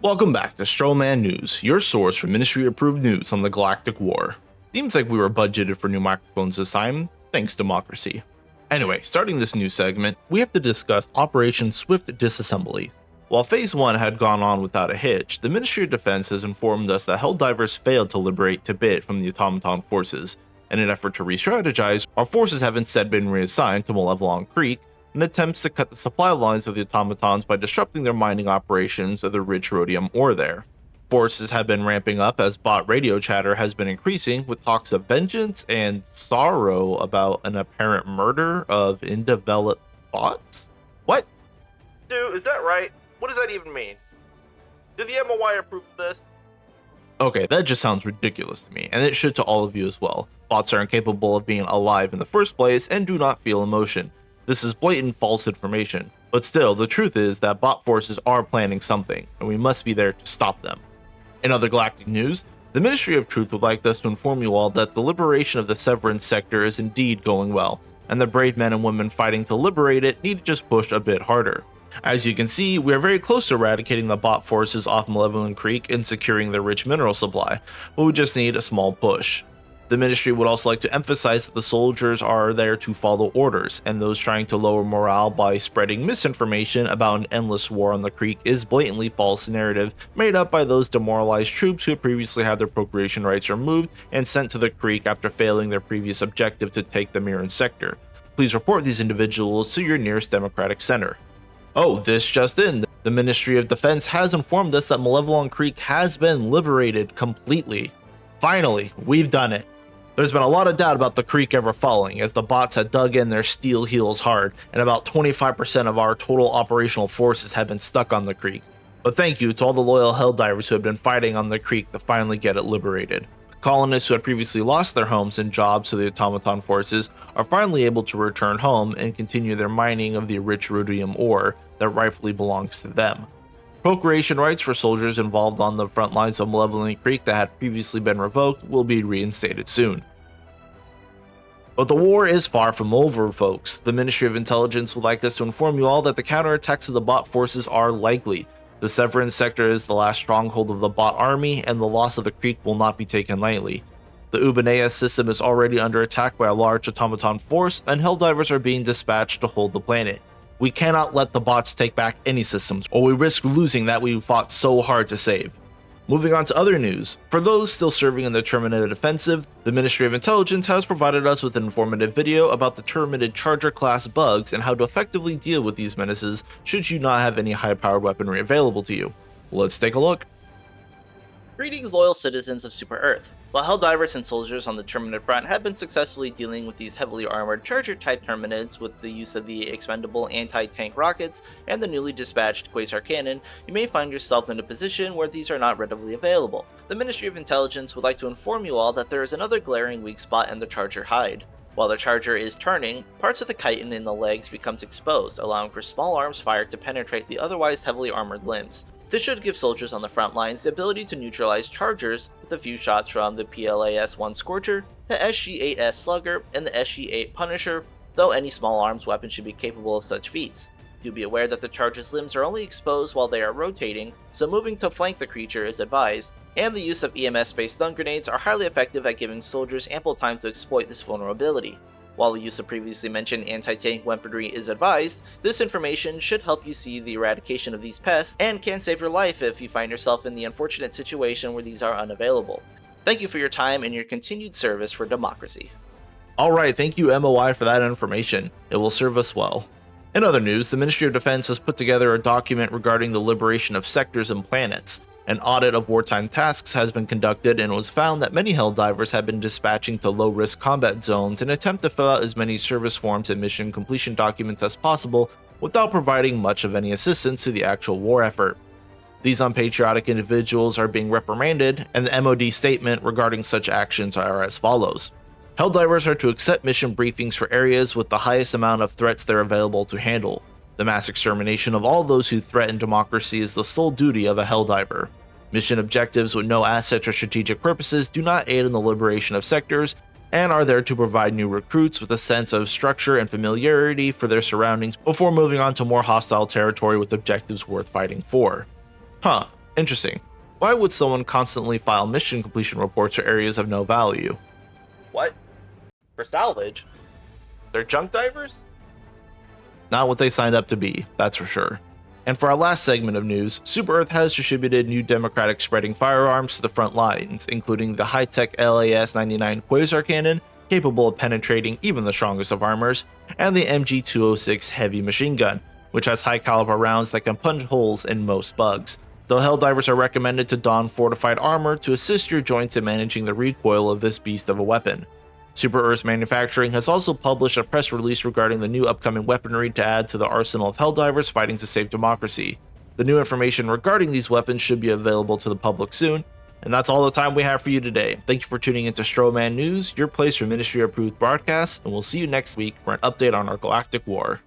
Welcome back to Strohmann News, your source for ministry-approved news on the Galactic War. Seems like we were budgeted for new microphones this time, thanks democracy. Anyway, starting this new segment, we have to discuss Operation Swift Disassembly. While Phase 1 had gone on without a hitch, the Ministry of Defense has informed us that Helldivers failed to liberate Tibet from the Automaton forces. In an effort to re-strategize, our forces have instead been reassigned to Malevelon Creek in attempts to cut the supply lines of the automatons by disrupting their mining operations of the rich rhodium ore there. Forces have been ramping up as bot radio chatter has been increasing, with talks of vengeance and sorrow about an apparent murder of undeveloped bots? What? Dude, is that right? What does that even mean? Did the MOI approve of this? Okay, that just sounds ridiculous to me, and it should to all of you as well. Bots are incapable of being alive in the first place and do not feel emotion. This is blatant false information, but still, the truth is that bot forces are planning something, and we must be there to stop them. In other galactic news, the Ministry of Truth would like us to inform you all that the liberation of the Severance sector is indeed going well, and the brave men and women fighting to liberate it need to just push a bit harder. As you can see, we are very close to eradicating the bot forces off Malevelon Creek and securing their rich mineral supply, but we just need a small push. The Ministry would also like to emphasize that the soldiers are there to follow orders, and those trying to lower morale by spreading misinformation about an endless war on the creek is blatantly false narrative made up by those demoralized troops who previously had their procreation rights removed and sent to the creek after failing their previous objective to take the Mirren sector. Please report these individuals to your nearest democratic center. Oh, this just in. The Ministry of Defense has informed us that Malevelon Creek has been liberated completely. Finally, we've done it. There's been a lot of doubt about the creek ever falling, as the bots had dug in their steel heels hard, and about 25% of our total operational forces have been stuck on the creek. But thank you to all the loyal Helldivers who have been fighting on the creek to finally get it liberated. Colonists who had previously lost their homes and jobs to the Automaton forces are finally able to return home and continue their mining of the rich rhodium ore that rightfully belongs to them. Procreation rights for soldiers involved on the front lines of Malevelon Creek that had previously been revoked will be reinstated soon. But the war is far from over, folks. The Ministry of Intelligence would like us to inform you all that the counterattacks of the bot forces are likely. The Severance sector is the last stronghold of the bot army, and the loss of the creek will not be taken lightly. The Ubanea system is already under attack by a large automaton force, and Helldivers are being dispatched to hold the planet. We cannot let the bots take back any systems, or we risk losing that we fought so hard to save. Moving on to other news, for those still serving in the Terminid offensive, the Ministry of Intelligence has provided us with an informative video about the Terminid Charger class bugs and how to effectively deal with these menaces should you not have any high-powered weaponry available to you. Let's take a look. Greetings, loyal citizens of Super Earth. While Helldivers and soldiers on the Terminid front have been successfully dealing with these heavily armored Charger-type Terminids with the use of the expendable anti-tank rockets and the newly dispatched Quasar Cannon, you may find yourself in a position where these are not readily available. The Ministry of Intelligence would like to inform you all that there is another glaring weak spot in the Charger hide. While the Charger is turning, parts of the chitin in the legs becomes exposed, allowing for small arms fired to penetrate the otherwise heavily armored limbs. This should give soldiers on the front lines the ability to neutralize Chargers with a few shots from the PLAS-1 Scorcher, the SG-8S Slugger, and the SG-8 Punisher, though any small arms weapon should be capable of such feats. Do be aware that the Charger's limbs are only exposed while they are rotating, so moving to flank the creature is advised, and the use of EMS-based stun grenades are highly effective at giving soldiers ample time to exploit this vulnerability. While the use of previously mentioned anti-tank weaponry is advised, this information should help you see the eradication of these pests and can save your life if you find yourself in the unfortunate situation where these are unavailable. Thank you for your time and your continued service for democracy. Alright, thank you MOI for that information. It will serve us well. In other news, the Ministry of Defense has put together a document regarding the liberation of sectors and planets. An audit of wartime tasks has been conducted, and it was found that many Helldivers have been dispatching to low-risk combat zones in an attempt to fill out as many service forms and mission completion documents as possible without providing much of any assistance to the actual war effort. These unpatriotic individuals are being reprimanded, and the MOD statement regarding such actions are as follows. Helldivers are to accept mission briefings for areas with the highest amount of threats they're available to handle. The mass extermination of all those who threaten democracy is the sole duty of a Helldiver. Mission objectives with no assets or strategic purposes do not aid in the liberation of sectors, and are there to provide new recruits with a sense of structure and familiarity for their surroundings before moving on to more hostile territory with objectives worth fighting for. Interesting. Why would someone constantly file mission completion reports for areas of no value? What? For salvage? They're junk divers? Not what they signed up to be, that's for sure. And for our last segment of news, Super Earth has distributed new democratic spreading firearms to the front lines, including the high-tech LAS-99 Quasar cannon, capable of penetrating even the strongest of armors, and the MG-206 heavy machine gun, which has high-caliber rounds that can punch holes in most bugs. Though Helldivers are recommended to don fortified armor to assist your joints in managing the recoil of this beast of a weapon. Super Earth's manufacturing has also published a press release regarding the new upcoming weaponry to add to the arsenal of Helldivers fighting to save democracy. The new information regarding these weapons should be available to the public soon, and that's all the time we have for you today. Thank you for tuning into Strohmann News, your place for Ministry-approved broadcasts, and we'll see you next week for an update on our Galactic War.